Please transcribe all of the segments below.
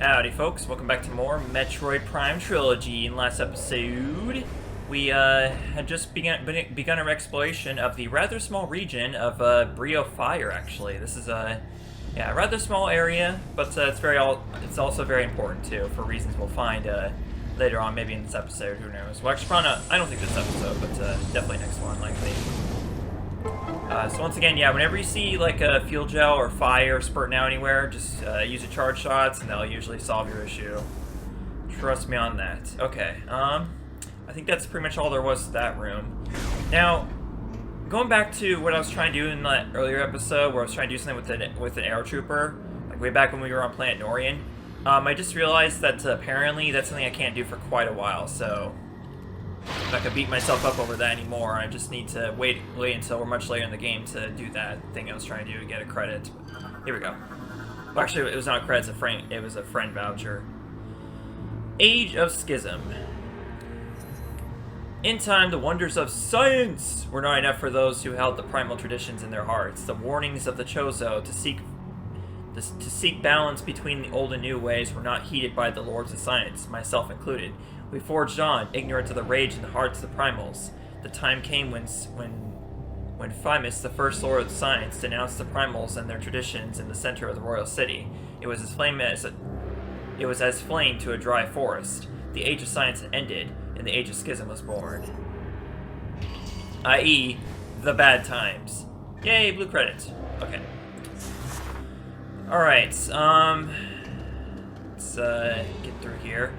Howdy folks, welcome back to more Metroid Prime Trilogy. In last episode, we had just begun our exploration of the rather small region of Bryyo Fire, actually. This is a rather small area, but it's also very important too, for reasons we'll find later on, maybe in this episode, who knows. Well, actually, probably not, I don't think this episode, but definitely next one, likely. So once again, whenever you see like a fuel gel or fire spurting out anywhere, just use your charge shots and they'll usually solve your issue. Trust me on that. Okay, I think that's pretty much all there was to that room. Now, going back to what I was trying to do in that earlier episode, where I was trying to do something with an air trooper, like way back when we were on planet Norion, I just realized that apparently that's something I can't do for quite a while, so I'm not gonna beat myself up over that anymore. I just need to wait until we're much later in the game to do that thing I was trying to do to get a credit. Here we go. Well, actually, it was not a credit, it was a friend voucher. Age of Schism. In time, the wonders of science were not enough for those who held the primal traditions in their hearts. The warnings of the Chozo to seek balance between the old and new ways were not heeded by the lords of science, myself included. We forged on, ignorant of the rage in the hearts of the primals. The time came when Fimus, the first lord of science, denounced the primals and their traditions in the center of the royal city. It was as flame to a dry forest. The age of science had ended, and the age of schism was born. I.e., the bad times. Yay, blue credit. Okay. Alright, let's get through here.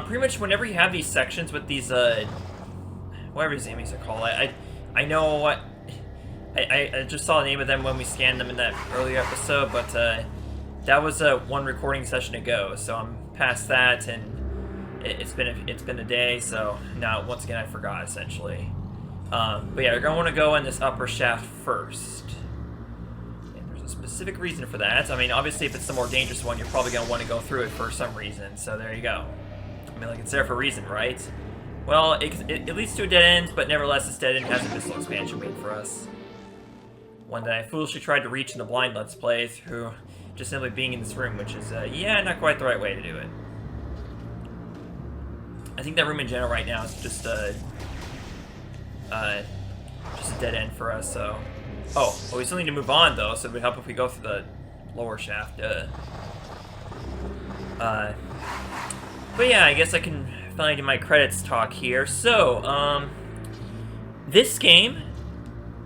Pretty much whenever you have these sections with these, whatever these enemies are called, I know what, I just saw the name of them when we scanned them in that earlier episode, but, that was, one recording session ago, so I'm past that, and it's been a day, so now, once again, I forgot, essentially. But yeah, you're gonna want to go in this upper shaft first. And there's a specific reason for that. I mean, obviously, if it's the more dangerous one, you're probably gonna want to go through it for some reason, so there you go. I mean, like, it's there for a reason, right? Well, it leads to a dead end, but nevertheless, this dead end has a missile expansion waiting for us. One that I foolishly tried to reach in the blind Let's Play through just simply being in this room, which is, not quite the right way to do it. I think that room in general right now is just a dead end for us, so... Oh, well, we still need to move on, though, so it would help if we go through the lower shaft, But yeah, I guess I can finally do my credits talk here. So, this game,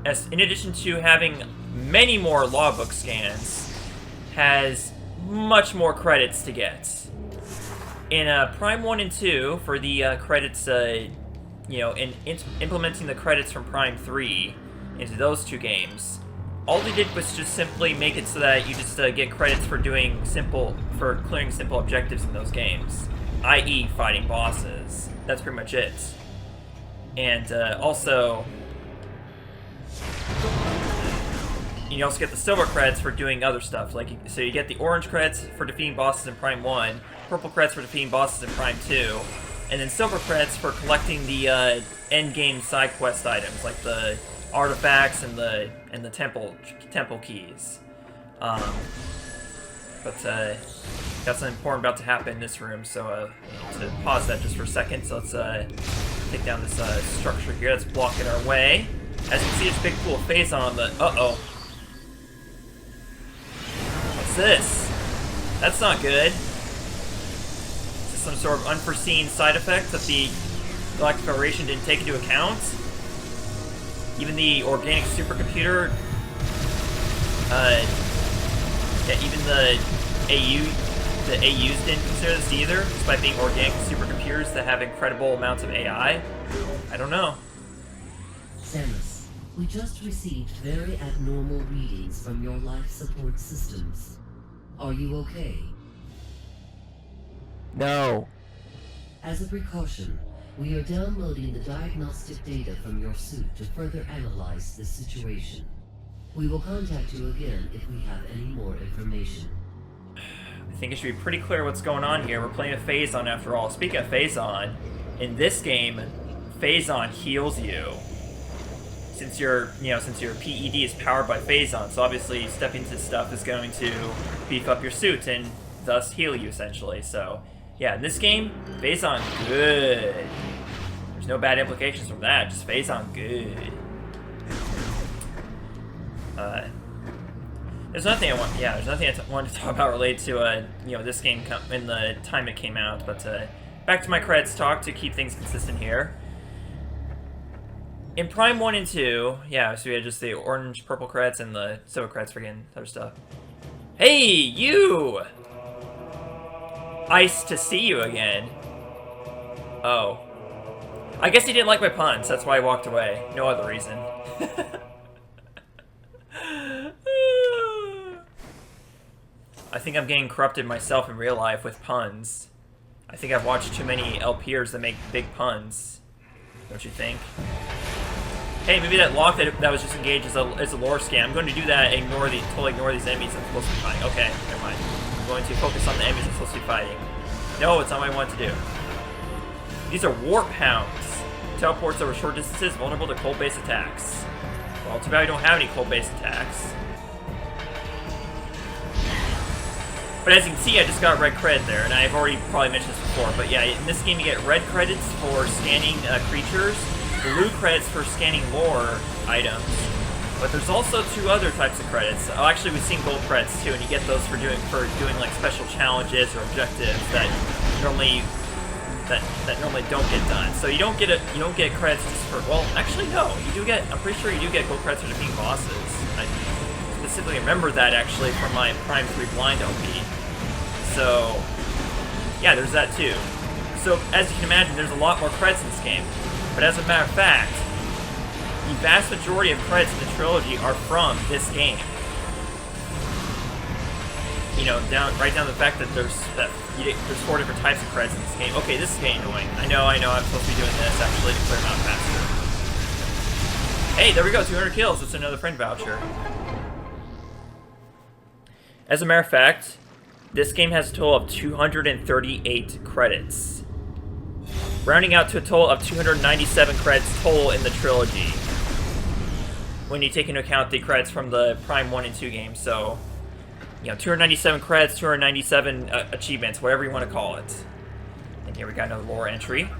in addition to having many more logbook scans, has much more credits to get. In Prime 1 and 2, for the credits, implementing the credits from Prime 3 into those two games, all they did was just simply make it so that you just get credits for clearing simple objectives in those games. I.e. fighting bosses. That's pretty much it. And also, you also get the silver credits for doing other stuff. So you get the orange credits for defeating bosses in Prime 1, purple credits for defeating bosses in Prime 2, and then silver credits for collecting the end-game side quest items, like the artifacts and the temple keys. But got something important about to happen in this room, so to pause that just for a second, so let's take down this structure here that's blocking our way. As you can see, there's a big pool of phase on the... Uh-oh. What's this? That's not good. Is this some sort of unforeseen side effect that the Galactic Federation didn't take into account? Even the organic supercomputer... even the AUs didn't consider this either, despite being organic supercomputers that have incredible amounts of AI. I don't know. Samus, we just received very abnormal readings from your life support systems. Are you okay? No. As a precaution, we are downloading the diagnostic data from your suit to further analyze the situation. We will contact you again if we have any more information. I think it should be pretty clear what's going on here. We're playing a Phazon after all. Speaking of Phazon, in this game, Phazon heals you. Since your PED is powered by Phazon, so obviously stepping into stuff is going to beef up your suit, and thus heal you, essentially. So, yeah, in this game, phase on good. There's no bad implications from that, just phase on good. There's nothing I want. Yeah, there's nothing I wanted to talk about related to you know, this game in the time it came out. But back to my credits talk to keep things consistent here. In Prime 1 and 2, yeah, so we had just the orange, purple credits and the silver credits for getting other stuff. Hey, you! Nice to see you again. Oh. I guess he didn't like my puns, that's why I walked away. No other reason. I think I'm getting corrupted myself in real life with puns. I think I've watched too many LPers that make big puns. Don't you think? Hey, maybe that lock that was just engaged is a lore scan. I'm going to do that and totally ignore these enemies I'm supposed to be fighting. Okay, never mind. I'm going to focus on the enemies I'm supposed to be fighting. No, it's not what I want to do. These are warp hounds. Teleports over short distances, vulnerable to cold-based attacks. Well, too bad I don't have any cold-based attacks. But as you can see, I just got red credit there, and I've already probably mentioned this before, but yeah, in this game you get red credits for scanning creatures, blue credits for scanning lore items, but there's also two other types of credits. Oh, actually, we've seen gold credits too, and you get those for doing like special challenges or objectives that normally don't get done. So you don't get credits just for, well, actually no, you do get. I'm pretty sure you do get gold credits for defeating bosses. I specifically remember that actually from my Prime 3 Blind LP. So yeah, there's that too. So as you can imagine, there's a lot more credits in this game. But as a matter of fact, the vast majority of credits in the trilogy are from this game. You know, right down to the fact that there's 4 different types of credits in this game. Okay, this is getting annoying. I know, I'm supposed to be doing this actually to clear them out faster. Hey, there we go, 200 kills. It's another friend voucher. As a matter of fact, this game has a total of 238 credits. Rounding out to a total of 297 credits total in the trilogy. When you take into account the credits from the Prime 1 and 2 games. So, you know, 297 credits, 297 achievements, whatever you want to call it. And here we got another lore entry.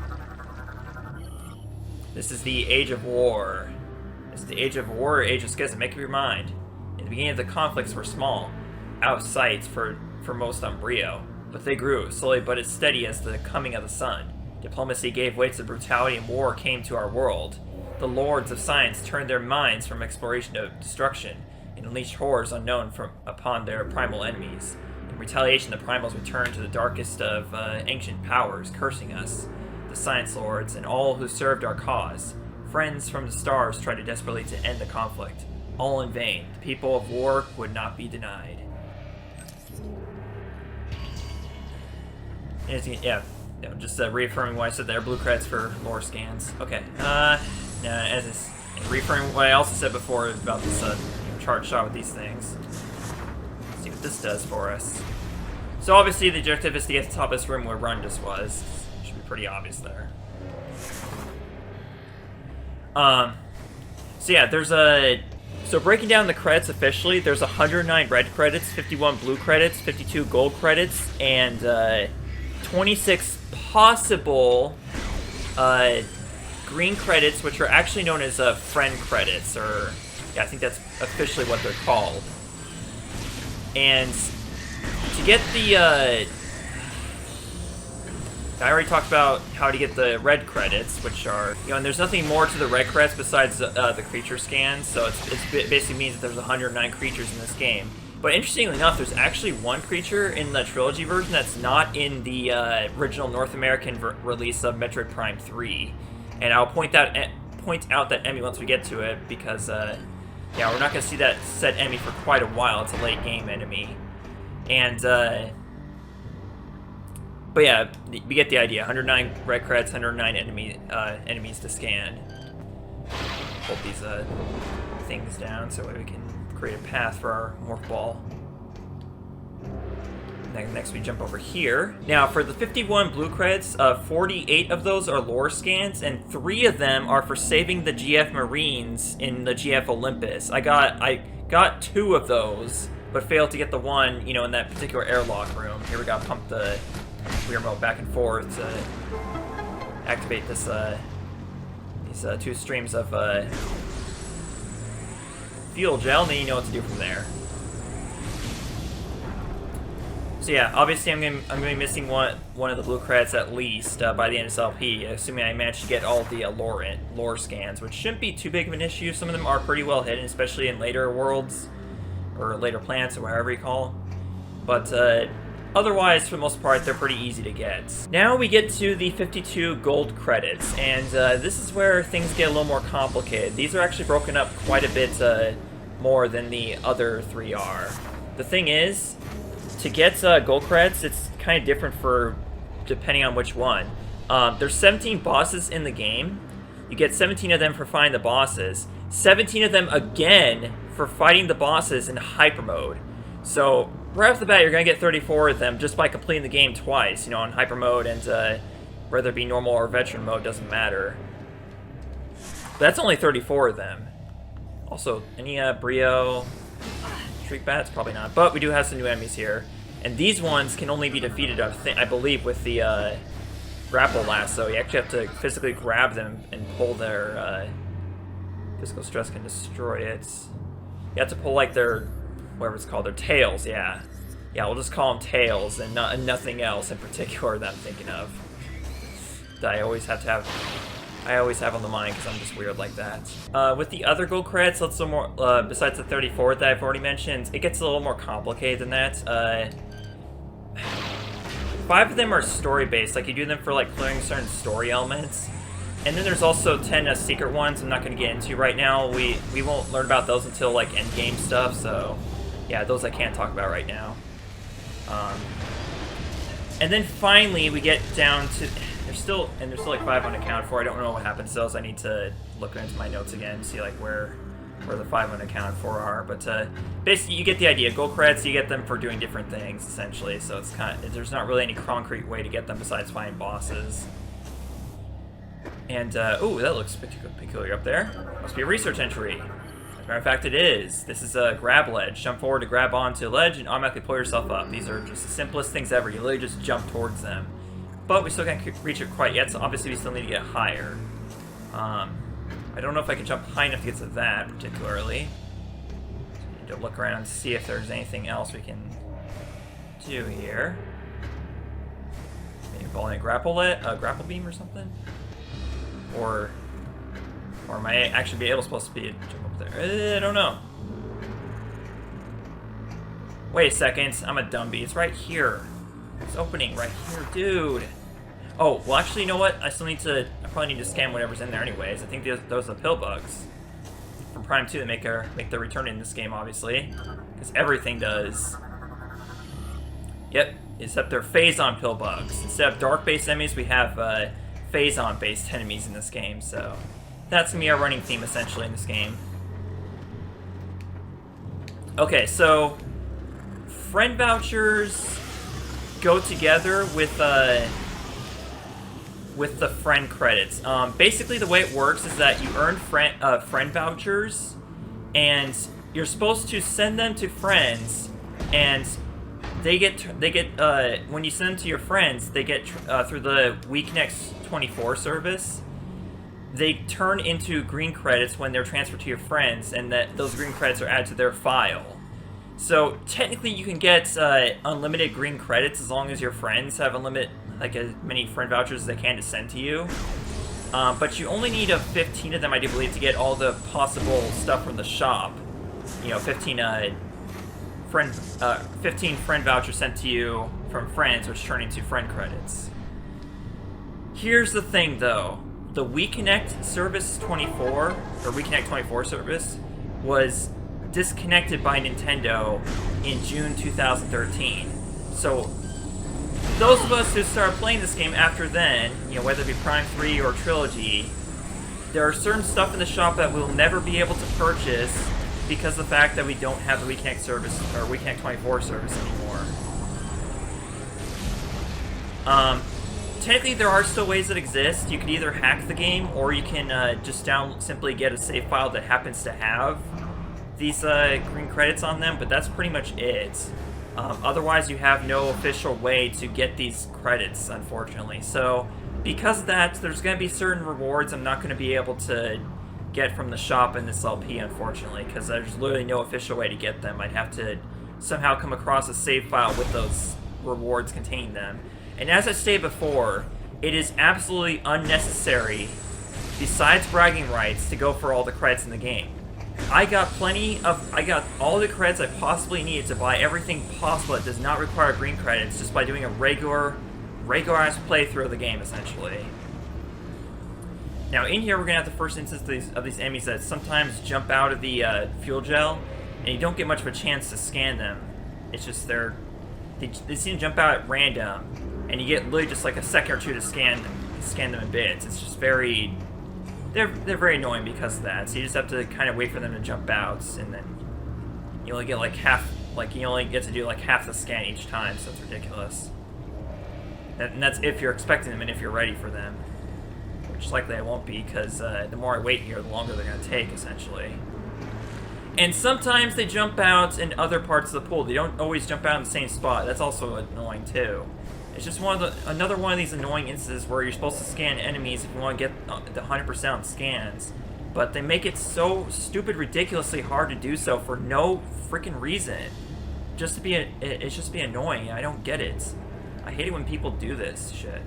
This is the Age of War. This is the Age of War or Age of Schism. Make up your mind. In the beginning of the conflicts were small, out of sight for most on Bryyo, but they grew, slowly but as steady as the coming of the sun. Diplomacy gave way to brutality and war came to our world. The lords of science turned their minds from exploration to destruction, and unleashed horrors unknown upon their primal enemies. In retaliation, the primals returned to the darkest of ancient powers, cursing us, the science lords, and all who served our cause. Friends from the stars tried desperately to end the conflict. All in vain. The people of war would not be denied. Yeah, just reaffirming what I said there. Blue credits for lore scans. Okay. Reaffirming what I also said before about this chart shot with these things. Let's see what this does for us. So obviously the objective is to get to the top of this room where Run just was. Should be pretty obvious there. So yeah, there's so breaking down the credits officially, there's 109 red credits, 51 blue credits, 52 gold credits, and 26 possible green credits, which are actually known as friend credits, or yeah, I think that's officially what they're called. And to get the I already talked about how to get the red credits, which are, you know, and there's nothing more to the red credits besides the creature scans, so it basically means that there's 109 creatures in this game. But interestingly enough, there's actually one creature in the Trilogy version that's not in the original North American release of Metroid Prime 3. And I'll point out that enemy once we get to it, because, yeah, we're not going to see that said enemy for quite a while. It's a late game enemy. And, but yeah, we get the idea. 109 red credits, 109 enemies to scan. Hold these things down so we can create a path for our morph ball. Next we jump over here. Now for the 51 blue credits, 48 of those are lore scans, and 3 of them are for saving the GF Marines in the GF Olympus. I got 2 of those but failed to get the one, in that particular airlock room. Here we gotta pump the Wii remote back and forth to activate this, these 2 streams of fuel gel, and then you know what to do from there. So yeah, obviously I'm gonna be missing one of the blue credits at least by the end of SLP, assuming I manage to get all the lore scans, which shouldn't be too big of an issue. Some of them are pretty well hidden, especially in later worlds or later planets or whatever you call. But otherwise, for the most part, they're pretty easy to get. Now we get to the 52 gold credits, and this is where things get a little more complicated. These are actually broken up quite a bit more than the other 3 are. The thing is, to get gold credits, it's kind of different for depending on which one. There's 17 bosses in the game. You get 17 of them for fighting the bosses. 17 of them again for fighting the bosses in hyper mode. So right off the bat, you're gonna get 34 of them just by completing the game twice. On hyper mode, and whether it be normal or veteran mode doesn't matter. But that's only 34 of them. Also, any Bryyo Streak Bats? Probably not. But we do have some new enemies here. And these ones can only be defeated, I believe, with the grapple lasso. You actually have to physically grab them and pull their... physical stress can destroy it. You have to pull, like, their... whatever it's called. Their tails, yeah. Yeah, we'll just call them tails and nothing else in particular that I'm thinking of. That I always have on the mind because I'm just weird like that. With the other gold credits, let's some more. Besides the 34 that I've already mentioned, it gets a little more complicated than that. 5 of them are story-based, like you do them for like clearing certain story elements, and then there's also 10 secret ones. I'm not going to get into right now. We won't learn about those until like end game stuff. So yeah, those I can't talk about right now. And then finally we get down to. There's still like 5 unaccounted for. I don't know what happened to those. I need to look into my notes again and see like where the 5 unaccounted for are. But basically, you get the idea. Gold credits, you get them for doing different things essentially. So it's there's not really any concrete way to get them besides fighting bosses. And ooh, that looks peculiar up there. Must be a research entry. As a matter of fact, it is. This is a grab ledge. Jump forward to grab onto a ledge and automatically pull yourself up. These are just the simplest things ever. You literally just jump towards them. But we still can't reach it quite yet, so obviously we still need to get higher. I don't know if I can jump high enough to get to that, particularly. So I need to look around and see if there's anything else we can do here. Maybe call it a grapple beam or something? Or am I actually be supposed to be jump up there? I don't know. Wait a second, I'm a dumby. It's right here. It's opening right here, dude. Oh, well, actually, you know what? I probably need to scan whatever's in there anyways. I think those are the pill bugs from Prime 2 that make their return in this game, obviously. Because everything does. Yep, except they're phase-on pill bugs. Instead of dark-based enemies, we have phase-on-based enemies in this game, so that's going to be our running theme, essentially, in this game. Okay, so friend vouchers go together with the friend credits. Basically, the way it works is that you earn friend vouchers, and you're supposed to send them to friends, and they get when you send them to your friends, they get through the WeConnect 24 service. They turn into green credits when they're transferred to your friends, and those green credits are added to their file. So technically, you can get unlimited green credits as long as your friends have unlimited, like as many friend vouchers as they can to send to you. But you only need 15 of them, I do believe, to get all the possible stuff from the shop. 15 friend vouchers sent to you from friends, which turn into friend credits. Here's the thing, though: the WeConnect service 24 or WeConnect 24 service was disconnected by Nintendo in June 2013. So those of us who started playing this game after then, whether it be Prime 3 or Trilogy, there are certain stuff in the shop that we'll never be able to purchase because of the fact that we don't have the WeConnect service or WeConnect 24 service anymore. Technically, there are still ways that exist. You can either hack the game, or you can just simply get a save file that happens to have these green credits on them, but that's pretty much it. Otherwise, you have no official way to get these credits, unfortunately. So, because of that, there's going to be certain rewards I'm not going to be able to get from the shop in this LP, unfortunately, because there's literally no official way to get them. I'd have to somehow come across a save file with those rewards containing them. And as I stated before, it is absolutely unnecessary, besides bragging rights, to go for all the credits in the game. I got all the credits I possibly needed to buy everything possible that does not require green credits just by doing a regularized playthrough of the game, essentially. Now, in here, we're going to have the first instance of these enemies that sometimes jump out of the fuel gel, and you don't get much of a chance to scan them. It's just they seem to jump out at random, and you get literally just like a second or two to scan them in bits. It's just very... They're very annoying because of that, so you just have to kind of wait for them to jump out, and then you only get you only get to do like half the scan each time, so it's ridiculous. And that's if you're expecting them and if you're ready for them. Which likely I won't be, because the more I wait here, the longer they're going to take, essentially. And sometimes they jump out in other parts of the pool. They don't always jump out in the same spot. That's also annoying, too. It's just another one of these annoying instances where you're supposed to scan enemies if you want to get the 100% on scans. But they make it so stupid, ridiculously hard to do so for no freaking reason. It's just be annoying. I don't get it. I hate it when people do this shit.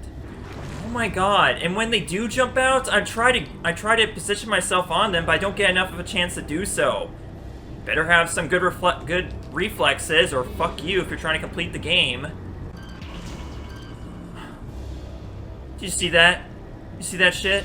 Oh my god! And when they do jump out, I try to position myself on them, but I don't get enough of a chance to do so. Better have some good reflexes, or fuck you if you're trying to complete the game. Did you see that? You see that shit?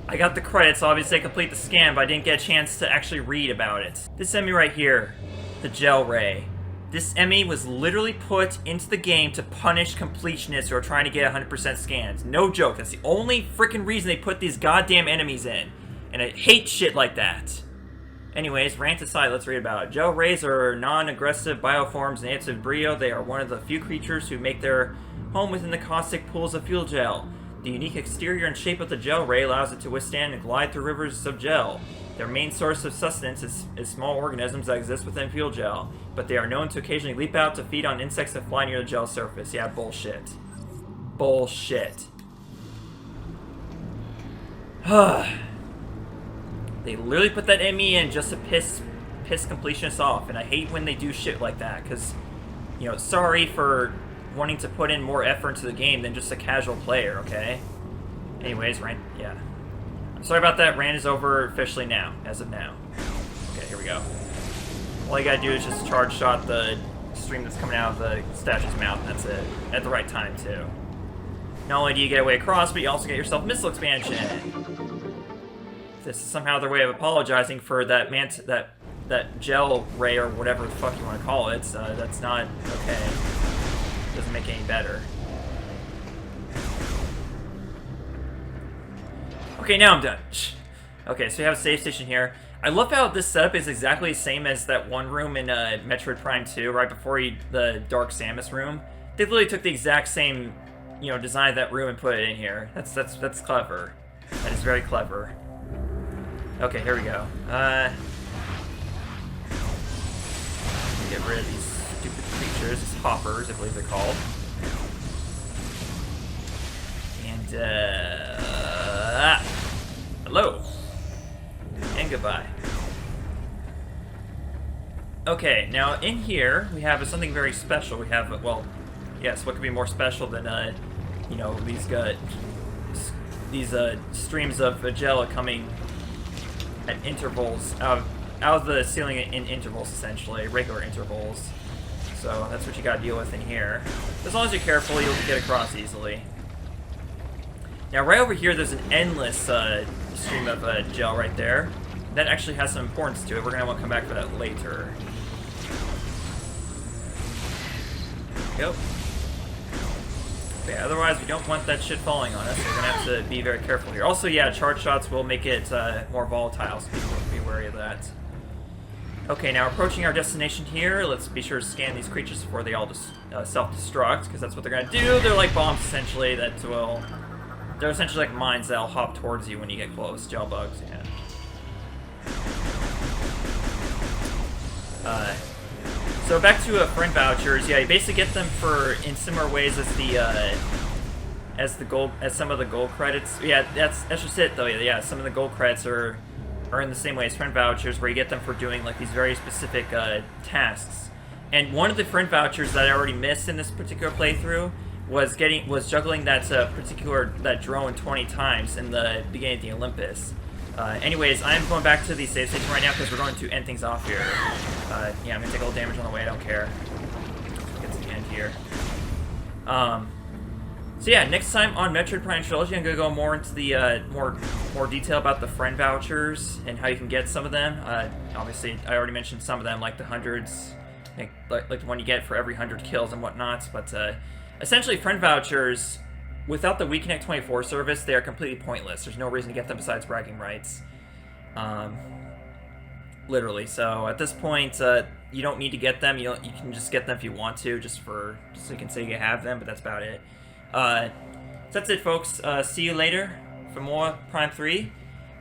I got the credits, obviously I complete the scan, but I didn't get a chance to actually read about it. This enemy right here, the gel ray. This enemy was literally put into the game to punish completionists who are trying to get 100% scans. No joke, that's the only freaking reason they put these goddamn enemies in. And I hate shit like that. Anyways, rant aside, let's read about it. Gel rays are non-aggressive bioforms native to Bryyo. They are one of the few creatures who make their home within the caustic pools of fuel gel. The unique exterior and shape of the gel ray allows it to withstand and glide through rivers of gel. Their main source of sustenance is small organisms that exist within fuel gel, but they are known to occasionally leap out to feed on insects that fly near the gel surface. Yeah, bullshit. Bullshit. They literally put that enemy in just to piss completionists off, and I hate when they do shit like that, because, you know, sorry for wanting to put in more effort into the game than just a casual player, okay? Anyways, Rand, yeah. I'm sorry about that. Rand is over officially now, as of now. Okay, here we go. All you gotta do is just charge shot the stream that's coming out of the statue's mouth, and that's it. At the right time, too. Not only do you get a way across, but you also get yourself missile expansion. This is somehow their way of apologizing for that that gel ray or whatever the fuck you want to call it. That's not okay. Doesn't make it any better. Okay, now I'm done. Okay, so we have a save station here. I love how this setup is exactly the same as that one room in Metroid Prime 2, right before the Dark Samus room. They literally took the exact same, you know, design of that room and put it in here. That's clever. That is very clever. Okay, here we go. Get rid of these stupid creatures, these hoppers, I believe they're called. And, hello. And goodbye. Okay, now in here, we have something very special. We have, well, yes, what could be more special than, you know, these streams of gel coming at intervals out of the ceiling in intervals, essentially, regular intervals. So that's what you gotta deal with in here. As long as you're careful, you'll get across easily. Now, right over here, there's an endless stream of gel right there. That actually has some importance to it. We're gonna want to come back for that later. Go. Okay, otherwise we don't want that shit falling on us. We're gonna have to be very careful here. Also, yeah, charge shots will make it more volatile, so be wary of that. Okay, now approaching our destination here. Let's be sure to scan these creatures before they all just self-destruct, because that's what they're gonna do. They're like bombs, essentially, that will... They're essentially like mines that'll hop towards you when you get close. Gel bugs, yeah. So back to friend vouchers. Yeah, you basically get them for in similar ways as some of the gold credits. Yeah, that's just it though. Yeah, some of the gold credits are in the same way as friend vouchers, where you get them for doing like these very specific tasks. And one of the friend vouchers that I already missed in this particular playthrough was juggling that that drone 20 times in the beginning of the Olympus. Anyways, I'm going back to the save station right now because we're going to end things off here. Yeah, I'm gonna take a little damage on the way. I don't care. Let's get to the end here. So yeah, next time on Metroid Prime Trilogy, I'm gonna go more into the more detail about the friend vouchers and how you can get some of them. Obviously, I already mentioned some of them, like the hundreds, like the one you get for every 100 kills and whatnot. But essentially, friend vouchers, without the WeConnect 24 service, they are completely pointless. There's no reason to get them besides bragging rights. Literally. So at this point, you don't need to get them. You can just get them if you want to, just so you can say you have them. But that's about it. So that's it, folks. See you later for more Prime 3.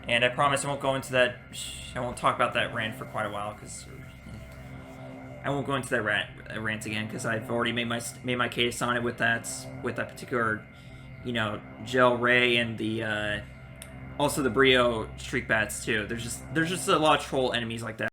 And I promise I won't go into that. I won't talk about that rant for quite a while because I won't go into that rant again because I've already made my case on it with that particular, gel ray and the also the Bryyo streak bats too. There's just a lot of troll enemies like that.